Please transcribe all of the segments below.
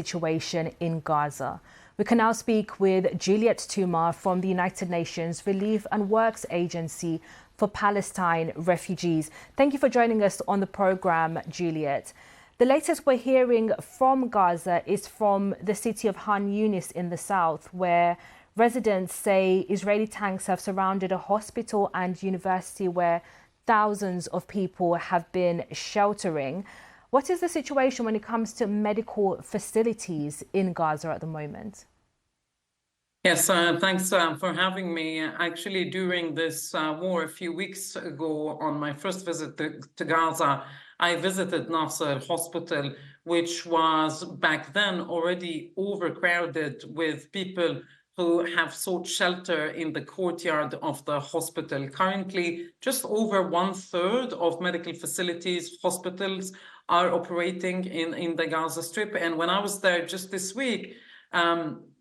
situation in Gaza. We can now speak with Juliette Touma from the United Nations Relief and Works Agency for Palestine Refugees. Thank you for joining us on the programme, Juliette. The latest we're hearing from Gaza is from the city of Han Yunis in the south, where residents say Israeli tanks have surrounded a hospital and university where thousands of people have been sheltering. What is the situation when it comes to medical facilities in Gaza at the moment? Yes, thanks for having me. Actually, during this war a few weeks ago, on my first visit to Gaza, I visited Nasser Hospital, which was back then already overcrowded with people who have sought shelter in the courtyard of the hospital. Currently, just over 1/3 of medical facilities, hospitals, are operating in the Gaza Strip. And when I was there just this week,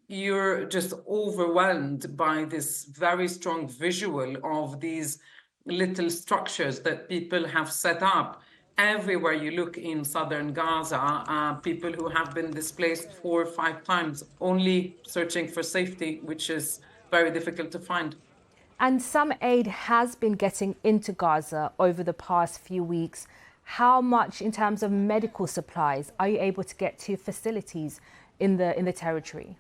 you're just overwhelmed by this very strong visual of these little structures that people have set up everywhere you look in southern Gaza. People who have been displaced 4 or 5 times, only searching for safety, which is very difficult to find. And some aid has been getting into Gaza over the past few weeks. How much, in terms of medical supplies, are you able to get to facilities in the territory?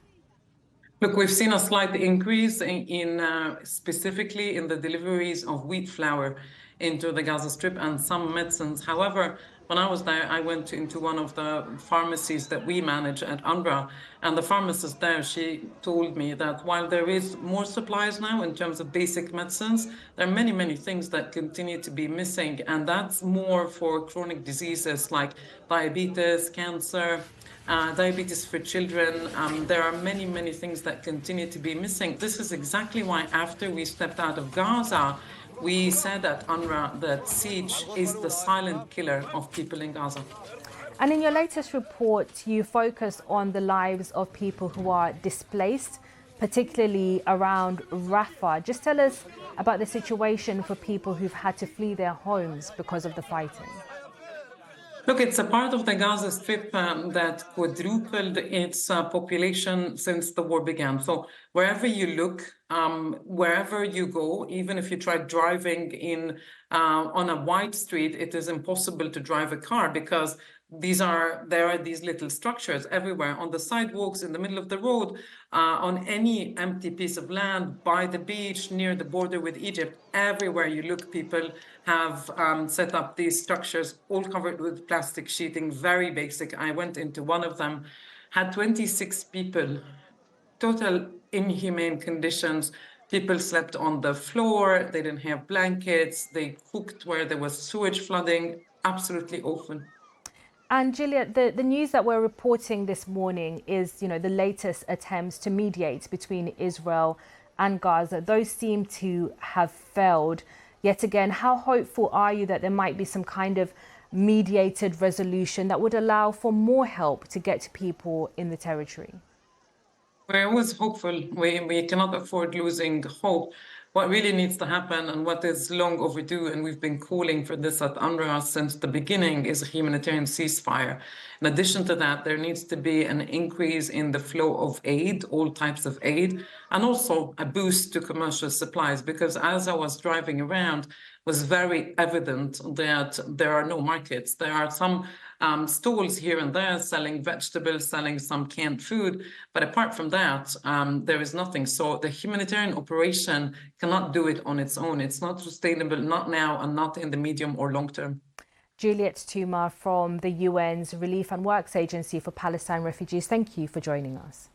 Look, we've seen a slight increase in specifically in the deliveries of wheat flour into the Gaza Strip and some medicines. However, when I was there, I went into one of the pharmacies that we manage at UNRWA, and the pharmacist there, she told me that while there is more supplies now in terms of basic medicines, there are many, many things that continue to be missing, and that's more for chronic diseases like diabetes, cancer, diabetes for children. There are many, many things that continue to be missing. This is exactly why after we stepped out of Gaza, we said at UNRWA that siege is the silent killer of people in Gaza. And in your latest report, you focus on the lives of people who are displaced, particularly around Rafah. Just tell us about the situation for people who've had to flee their homes because of the fighting. Look, it's a part of the Gaza Strip that quadrupled its population since the war began. So wherever you look, wherever you go, even if you try driving in on a wide street, it is impossible to drive a car because there are these little structures everywhere on the sidewalks, in the middle of the road, on any empty piece of land, by the beach, near the border with Egypt. Everywhere you look, people have set up these structures, all covered with plastic sheeting, very basic. I went into one of them, had 26 people, total inhumane conditions. People slept on the floor, they didn't have blankets, they cooked where there was sewage flooding, absolutely awful. And Juliette, the news that we're reporting this morning is, the latest attempts to mediate between Israel and Gaza. Those seem to have failed. Yet again, how hopeful are you that there might be some kind of mediated resolution that would allow for more help to get to people in the territory? We're always hopeful. We cannot afford losing hope. What really needs to happen and what is long overdue, and we've been calling for this at UNRWA since the beginning, is a humanitarian ceasefire. In addition to that, there needs to be an increase in the flow of aid, all types of aid, and also a boost to commercial supplies, because as I was driving around, it was very evident that there are no markets. There are some stalls here and there selling vegetables, selling some canned food, but apart from that, there is nothing. So the humanitarian operation cannot do it on its own. It's not sustainable, not now, and not in the medium or long term. Juliette Touma from the UN's Relief and Works Agency for Palestine Refugees, thank you for joining us.